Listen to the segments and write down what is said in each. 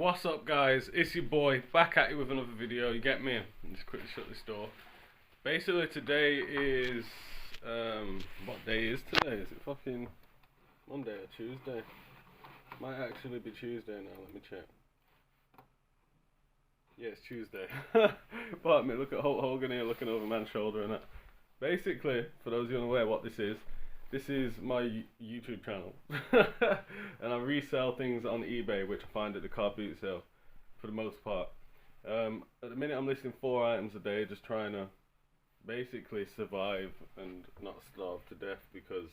What's up, guys? It's your boy back at you with another video. You get me? Just quickly shut this door. Basically, today is what day is today? Is it fucking Monday or Tuesday? Might actually be Tuesday now. Let me check. Yeah, it's Tuesday. Pardon me. Look at Hulk Hogan here, looking over man's shoulder and that. Basically, for those of you unaware what this is my YouTube channel. And I resell things on eBay, which I find at the car boot sale for the most part. At the minute I'm listing 4 items a day, just trying to basically survive and not starve to death because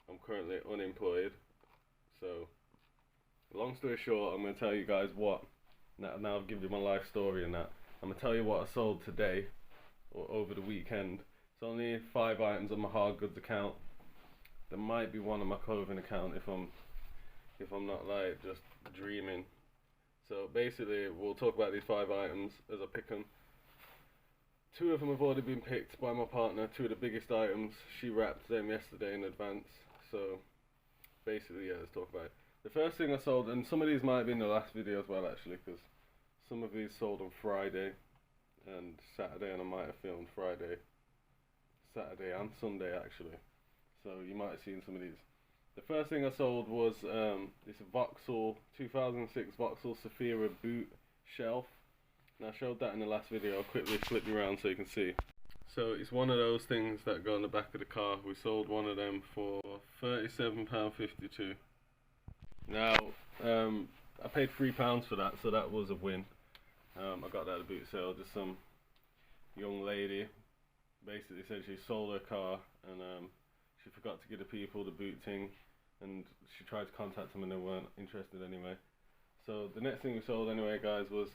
I'm currently unemployed. So, long story short, I'm going to tell you guys what, now I've given you my life story and that, I'm going to tell you what I sold today, or over the weekend. It's only 5 items on my hard goods account. There might be one on my clothing account if I'm not like just dreaming. So basically, we'll talk about these 5 items as I pick them. 2 of them have already been picked by my partner. 2 of the biggest items. She wrapped them yesterday in advance. So basically, yeah, let's talk about it. The first thing I sold, and some of these might be in the last video as well actually, because some of these sold on Friday and Saturday, and I might have filmed Friday, Saturday and Sunday actually. So you might have seen some of these. The first thing I sold was this Vauxhall 2006 Vauxhall Saphira boot shelf. And I showed that in the last video. I'll quickly flip you around so you can see. So it's one of those things that go on the back of the car. We sold one of them for £37.52. Now I paid £3 for that, so that was a win. I got that at a boot sale. Just some young lady basically said she sold her car and she forgot to give the people the boot thing, and she tried to contact them and they weren't interested anyway. So the next thing we sold anyway, guys, was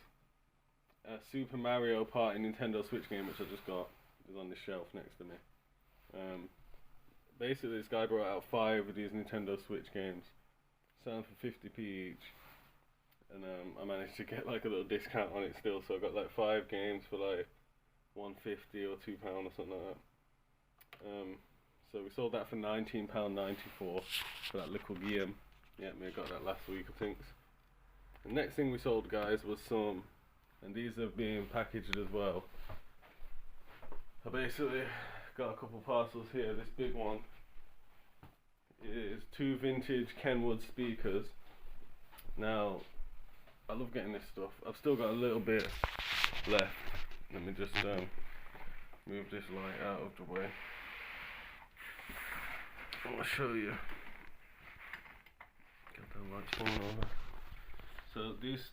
a Super Mario Party Nintendo Switch game, which I just got. It was on the shelf next to me. Basically, this guy brought out 5 of these Nintendo Switch games, selling for 50p each, and I managed to get like a little discount on it still. So I got like 5 games for like £1.50 or £2 or something like that. So we sold that for £19.94 for that little game. Yeah, I got that last week, I think. The next thing we sold, guys, was some, and these are being packaged as well. I basically got a couple parcels here. This big one is 2 vintage Kenwood speakers. Now, I love getting this stuff. I've still got a little bit left. Let me just move this light out of the way. I'll show you. Get the lights falling over. So these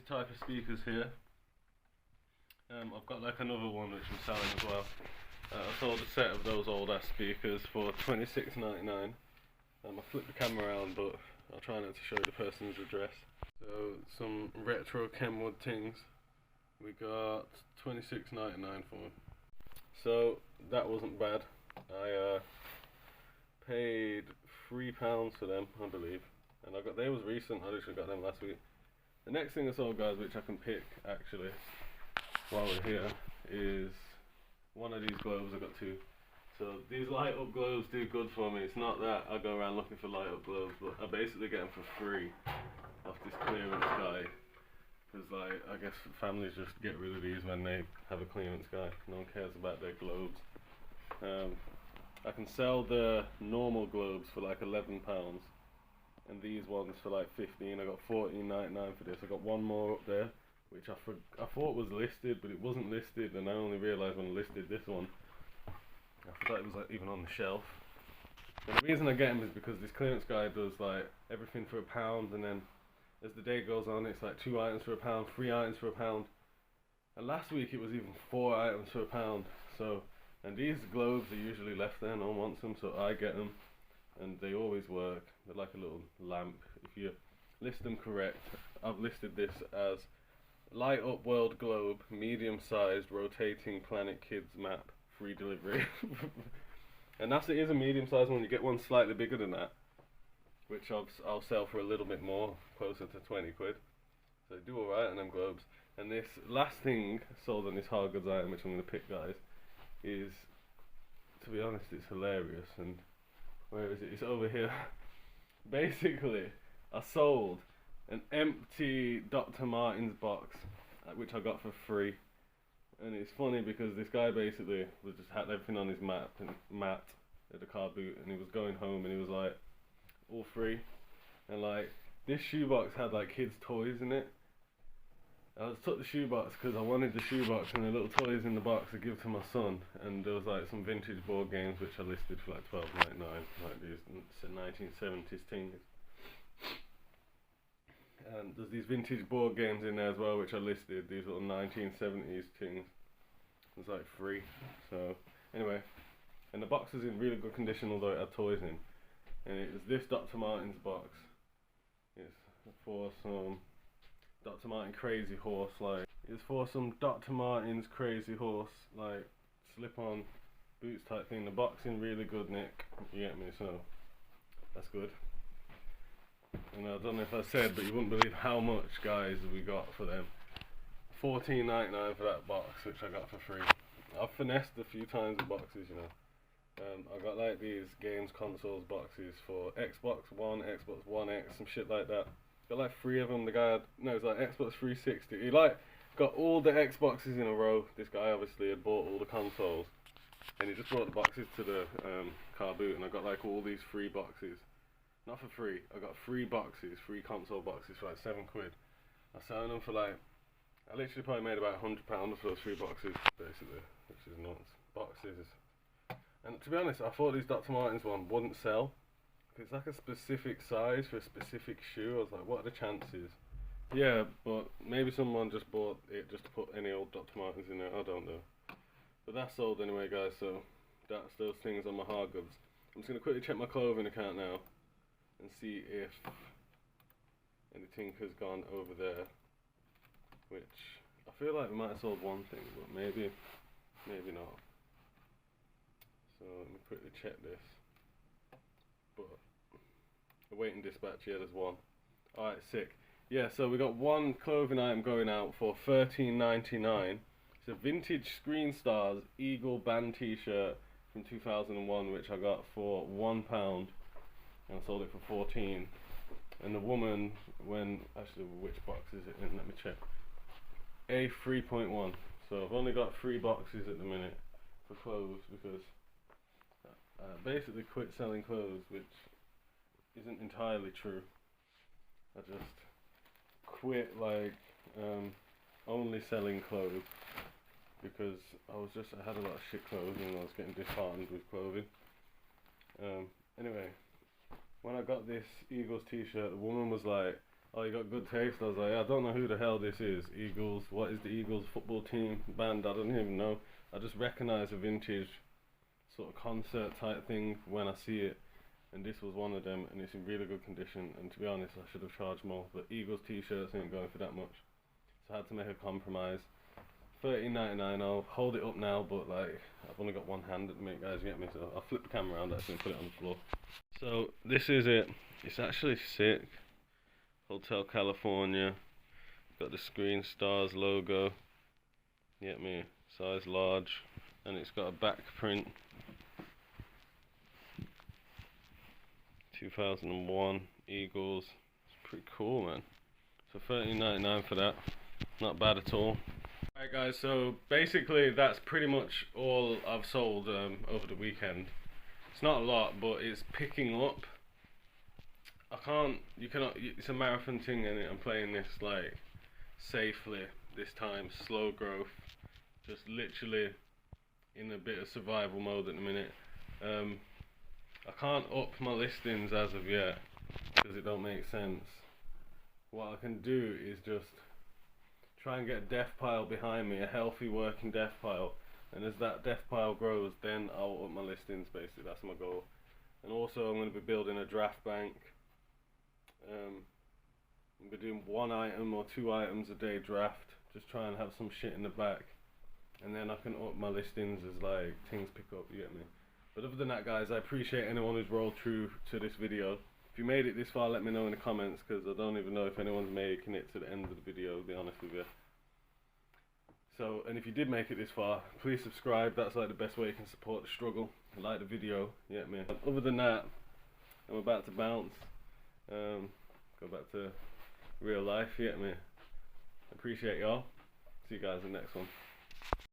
type of speakers here. I've got like another one which I'm selling as well. I sold a set of those old ass speakers for £26.99. I flipped the camera around, but I'll try not to show you the person's address. So some retro Kenwood things. We got £26.99 for them. So that wasn't bad. I paid £3 for them, I believe, and they was recent. I literally got them last week. The next thing I sold, guys, which I can pick actually while we're here, is one of these globes. I got 2. So these light up globes do good for me. It's not that I go around looking for light up globes, but I basically get them for free off this clearance guy. Because like, I guess families just get rid of these when they have a clearance guy. No one cares about their globes. I can sell the normal globes for like £11, and these ones for like 15. I got £14.99 for this. I got one more up there, which I thought was listed, but it wasn't listed, and I only realised when I listed this one. I thought it was like even on the shelf. And the reason I get them is because this clearance guy does like everything for £1, and then as the day goes on, it's like 2 items for £1, 3 items for £1, and last week it was even 4 items for £1. So. And these globes are usually left there, no one wants them, so I get them, and they always work. They're like a little lamp. If you list them correct, I've listed this as Light Up World Globe, medium-sized rotating Planet Kids map, free delivery. And it is a medium-sized one. You get one slightly bigger than that, which I'll sell for a little bit more, closer to 20 quid. So they do alright on them globes. And this last thing sold on this hard goods item, which I'm going to pick, guys, is, to be honest, it's hilarious. And where is it? It's over here. Basically, I sold an empty Dr. Martens box, which I got for free. And it's funny because this guy basically was just had everything on his mat at the car boot, and he was going home and he was like, all free. And like, this shoebox had like kids' toys in it. I just took the shoebox because I wanted the shoebox and the little toys in the box to give to my son. And there was like some vintage board games which I listed for like $12.99, like these 1970s things. And there's these vintage board games in there as well which I listed, these little 1970s things. It's like free. So anyway, and the box was in really good condition although it had toys in. And it was this Dr. Martens box. It's for some Dr. Martens Crazy Horse, like it's for some Dr. Martens Crazy Horse, like slip-on boots type thing. The box in really good nick, you get me, so that's good. And I don't know if I said, but you wouldn't believe how much, guys, we got for them. $14.99 for that box, which I got for free. I've finessed a few times the boxes, you know. I got like these games consoles boxes for Xbox One, Xbox One X, some shit like that. Got like 3 of them. The guy had, no, it's like Xbox 360. He like got all the Xboxes in a row. This guy obviously had bought all the consoles, and he just brought the boxes to the car boot, and I got like all these free boxes. Not for free. I got 3 boxes, 3 console boxes for like £7. I selling them for like, I literally probably made about £100 for those 3 boxes, basically, which is nuts. Boxes. And to be honest, I thought these Dr. Martens one wouldn't sell. It's like a specific size for a specific shoe. I was like, what are the chances? Yeah, but maybe someone just bought it just to put any old Dr. Martens in there. I don't know. But that's sold anyway, guys, so that's those things on my hard goods. I'm just going to quickly check my clothing account now and see if anything has gone over there. Which, I feel like we might have sold one thing, but maybe not. So let me quickly check this. But awaiting dispatch, yeah, there's one. Alright, sick. Yeah, so we got one clothing item going out for $13.99. It's a vintage Screen Stars Eagle band t-shirt from 2001, which I got for £1, and I sold it for $14. And the woman, actually, which box is it in? Let me check. A 3.1. So I've only got 3 boxes at the minute for clothes because basically quit selling clothes, which isn't entirely true. I just quit like only selling clothes because I had a lot of shit clothes and I was getting disheartened with clothing. Anyway, when I got this Eagles t-shirt, the woman was like, oh, you got good taste. I was like, I don't know who the hell this is. Eagles, what is the Eagles football team band? I don't even know. I just recognise a vintage sort of concert type thing when I see it, and this was one of them, and it's in really good condition. And to be honest, I should have charged more, but Eagles t-shirts ain't going for that much, so I had to make a compromise. $13.99. I'll hold it up now, but like I've only got one hand at the minute, guys, you get me, so I'll flip the camera around actually and put it on the floor. So this is it. It's actually sick. Hotel California, got the Screen Stars logo, you get me, size large, and it's got a back print. 2001 Eagles. It's pretty cool, man. So $13.99 for that. Not bad at all. Alright guys, so basically that's pretty much all I've sold over the weekend. It's not a lot, but it's picking up. It's a marathon thing, and I'm playing this like safely this time, slow growth, just literally in a bit of survival mode at the minute. I can't up my listings as of yet because it don't make sense. What I can do is just try and get a death pile behind me, a healthy working death pile, and as that death pile grows, then I'll up my listings. Basically, that's my goal. And also, I'm going to be building a draft bank. I'm going to be doing 1 item or 2 items a day draft, just try and have some shit in the back, and then I can up my listings as like things pick up, you get me. But other than that, guys, I appreciate anyone who's rolled through to this video. If you made it this far, let me know in the comments, because I don't even know if anyone's making it to the end of the video, to be honest with you. So, and if you did make it this far, please subscribe. That's like the best way you can support the struggle. Like the video, you get me. Other than that, I'm about to bounce. Go back to real life, you get me? Appreciate y'all. See you guys in the next one.